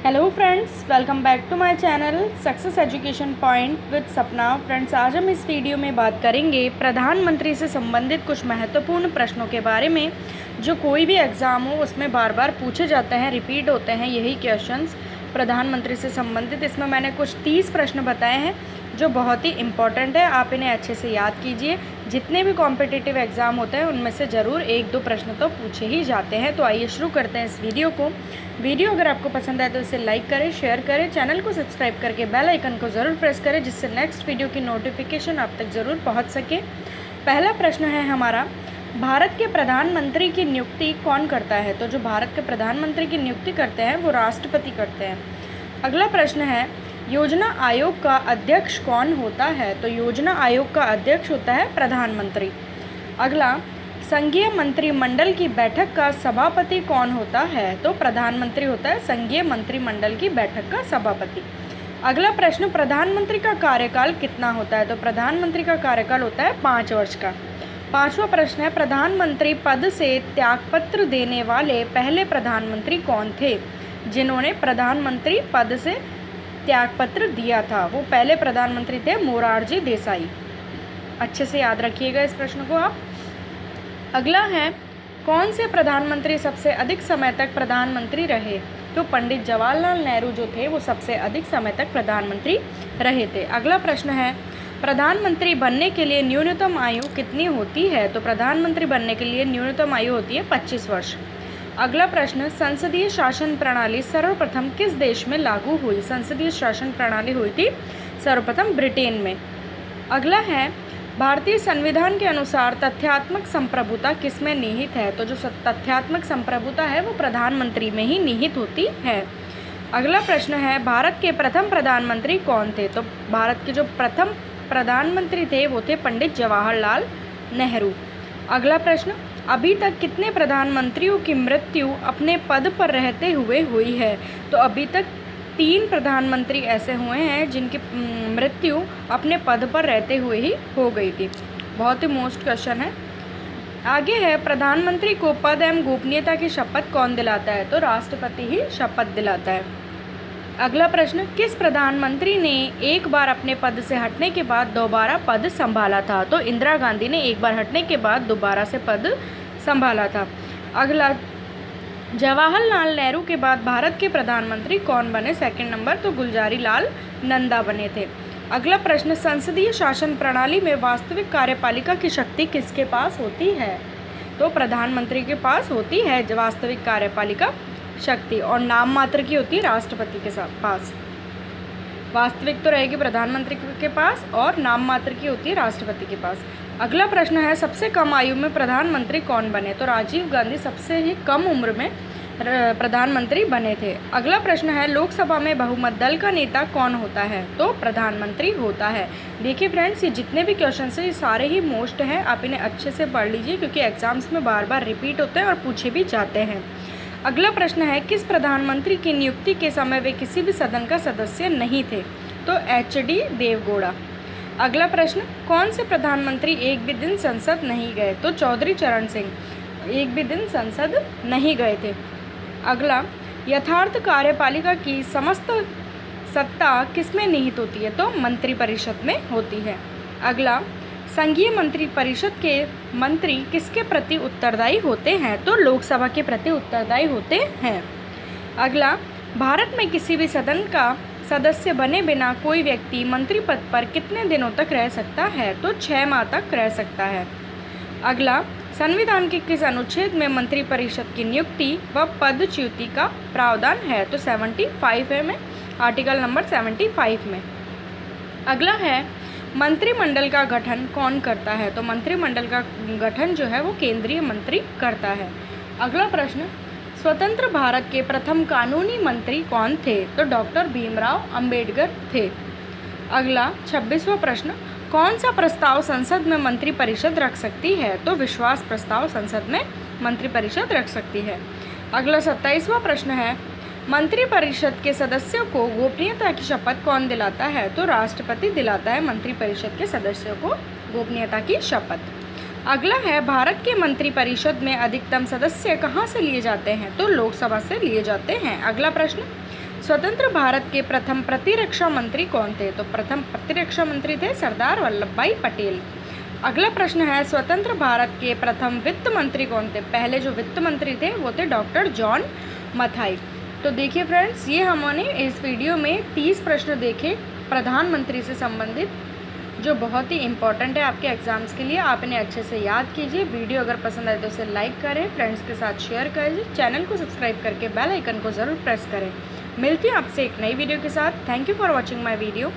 Hello friends, welcome back to my channel success education point with Sapna. Friends, आज हम इस video में बात करेंगे प्रधानमंत्री से संबंधित कुछ महत्वपूर्ण प्रश्नों के बारे में जो कोई भी एग्ज़ाम हो उसमें बार बार पूछे जाते हैं, रिपीट होते हैं यही क्वेश्चंस प्रधानमंत्री से संबंधित। इसमें मैंने कुछ 30 प्रश्न बताए हैं जो बहुत ही इम्पॉर्टेंट है। आप इन्हें अच्छे से याद कीजिए। जितने भी कॉम्पिटिटिव एग्ज़ाम होते हैं उनमें से ज़रूर 1-2 प्रश्न तो पूछे ही जाते हैं। तो आइए शुरू करते हैं इस वीडियो को। वीडियो अगर आपको पसंद आए तो इसे लाइक करें, शेयर करें, चैनल को सब्सक्राइब करके बेल आइकन को ज़रूर प्रेस करें जिससे नेक्स्ट वीडियो की नोटिफिकेशन आप तक ज़रूर पहुंच सके। पहला प्रश्न है हमारा, भारत के प्रधानमंत्री की नियुक्ति कौन करता है? तो जो भारत के प्रधानमंत्री की नियुक्ति करते हैं वो राष्ट्रपति करते हैं। अगला प्रश्न है, योजना आयोग का अध्यक्ष कौन होता है? तो योजना आयोग का अध्यक्ष होता है प्रधानमंत्री। अगला, संघीय मंत्रिमंडल की बैठक का सभापति कौन होता है? तो प्रधानमंत्री होता है संघीय मंत्रिमंडल की बैठक का सभापति। अगला प्रश्न, प्रधानमंत्री का कार्यकाल कितना होता है? तो प्रधानमंत्री का कार्यकाल होता है 5 वर्ष का। पांचवा प्रश्न है, प्रधानमंत्री पद से त्यागपत्र देने वाले पहले प्रधानमंत्री कौन थे? जिन्होंने प्रधानमंत्री पद से त्यागपत्र दिया था वो पहले प्रधानमंत्री थे मोरारजी देसाई। अच्छे से याद रखिएगा इस प्रश्न को आप। अगला है, कौन से प्रधानमंत्री सबसे अधिक समय तक प्रधानमंत्री रहे? तो पंडित जवाहरलाल नेहरू जो थे वो सबसे अधिक समय तक प्रधानमंत्री रहे थे। अगला प्रश्न है, प्रधानमंत्री बनने के लिए न्यूनतम आयु कितनी होती है? तो प्रधानमंत्री बनने के लिए न्यूनतम आयु होती है 25 वर्ष। अगला प्रश्न, संसदीय शासन प्रणाली सर्वप्रथम किस देश में लागू हुई? संसदीय शासन प्रणाली हुई थी सर्वप्रथम ब्रिटेन में। अगला है, भारतीय संविधान के अनुसार तथ्यात्मक संप्रभुता किसमें निहित है? तो जो तथ्यात्मक संप्रभुता है वो प्रधानमंत्री में ही निहित होती है। अगला प्रश्न है, भारत के प्रथम प्रधानमंत्री कौन थे? तो भारत के जो प्रथम प्रधानमंत्री थे वो थे पंडित जवाहरलाल नेहरू। अगला प्रश्न, अभी तक कितने प्रधानमंत्रियों की मृत्यु अपने पद पर रहते हुए हुई है? तो अभी तक 3 प्रधानमंत्री ऐसे हुए हैं जिनकी मृत्यु अपने पद पर रहते हुए ही हो गई थी। बहुत ही मोस्ट क्वेश्चन है। आगे है, प्रधानमंत्री को पद एवं गोपनीयता की शपथ कौन दिलाता है? तो राष्ट्रपति ही शपथ दिलाता है। अगला प्रश्न, किस प्रधानमंत्री ने एक बार अपने पद से हटने के बाद दोबारा पद संभाला था? तो इंदिरा गांधी ने एक बार हटने के बाद दोबारा से पद संभाला था। अगला, जवाहरलाल नेहरू के बाद भारत के प्रधानमंत्री कौन बने? सेकंड नंबर तो गुलजारी लाल नंदा बने थे। अगला प्रश्न, संसदीय शासन प्रणाली में वास्तविक कार्यपालिका की शक्ति किसके पास होती है? तो प्रधानमंत्री के पास होती है वास्तविक कार्यपालिका शक्ति और नाम मात्र की होती है राष्ट्रपति के पास। वास्तविक तो रहेगी प्रधानमंत्री के पास और नाम मात्र की होती है राष्ट्रपति के पास। अगला प्रश्न है, सबसे कम आयु में प्रधानमंत्री कौन बने? तो राजीव गांधी सबसे ही कम उम्र में प्रधानमंत्री बने थे। अगला प्रश्न है, लोकसभा में बहुमत दल का नेता कौन होता है? तो प्रधानमंत्री होता है। देखिए फ्रेंड्स, ये जितने भी क्वेश्चन हैं ये सारे ही मोस्ट हैं, आप इन्हें अच्छे से पढ़ लीजिए क्योंकि एग्जाम्स में बार बार रिपीट होते हैं और पूछे भी जाते हैं। अगला प्रश्न है, किस प्रधानमंत्री की नियुक्ति के समय वे किसी भी सदन का सदस्य नहीं थे? तो HD देवगौड़ा। अगला प्रश्न, कौन से प्रधानमंत्री एक भी दिन संसद नहीं गए? तो चौधरी चरण सिंह एक भी दिन संसद नहीं गए थे। अगला, यथार्थ कार्यपालिका की समस्त सत्ता किसमें निहित होती है? तो मंत्रिपरिषद में होती है। अगला, संघीय मंत्रिपरिषद के मंत्री किसके प्रति उत्तरदायी होते हैं? तो लोकसभा के प्रति उत्तरदायी होते हैं। अगला, भारत में किसी भी सदन का सदस्य बने बिना कोई व्यक्ति मंत्री पद पर कितने दिनों तक रह सकता है? तो 6 माह तक रह सकता है। अगला, संविधान के किस अनुच्छेद में मंत्रिपरिषद की नियुक्ति व पदच्युति का प्रावधान है? तो 75 में, आर्टिकल नंबर 75 में। अगला है, मंत्रिमंडल का गठन कौन करता है? तो मंत्रिमंडल का गठन जो है वो केंद्रीय मंत्री करता है। अगला प्रश्न, स्वतंत्र भारत के प्रथम कानूनी मंत्री कौन थे? तो डॉक्टर भीमराव अंबेडकर थे। अगला 26वां प्रश्न, कौन सा प्रस्ताव संसद में मंत्रिपरिषद रख सकती है? तो विश्वास प्रस्ताव संसद में मंत्रिपरिषद रख सकती है। अगला 27वां प्रश्न है, मंत्रिपरिषद के सदस्यों को गोपनीयता की शपथ कौन दिलाता है? तो राष्ट्रपति दिलाता है मंत्रिपरिषद के सदस्यों को गोपनीयता की शपथ। अगला है, भारत के मंत्रिपरिषद में अधिकतम सदस्य कहाँ से लिए जाते हैं? तो लोकसभा से लिए जाते हैं। अगला प्रश्न, स्वतंत्र भारत के प्रथम प्रतिरक्षा मंत्री कौन थे? तो प्रथम प्रतिरक्षा मंत्री थे सरदार वल्लभ भाई पटेल। अगला प्रश्न है, स्वतंत्र भारत के प्रथम वित्त मंत्री कौन थे? पहले जो वित्त मंत्री थे वो थे डॉक्टर जॉन मथाई। तो देखिए फ्रेंड्स, ये हमने इस वीडियो में 30 प्रश्न देखे प्रधानमंत्री से संबंधित, जो बहुत ही इंपॉर्टेंट है आपके एग्ज़ाम्स के लिए। आप इन्हें अच्छे से याद कीजिए। वीडियो अगर पसंद आए तो इसे लाइक करें, फ्रेंड्स के साथ शेयर करें, चैनल को सब्सक्राइब करके बेल आइकन को ज़रूर प्रेस करें। मिलती हूँ आपसे एक नई वीडियो के साथ। Thank you for watching my video.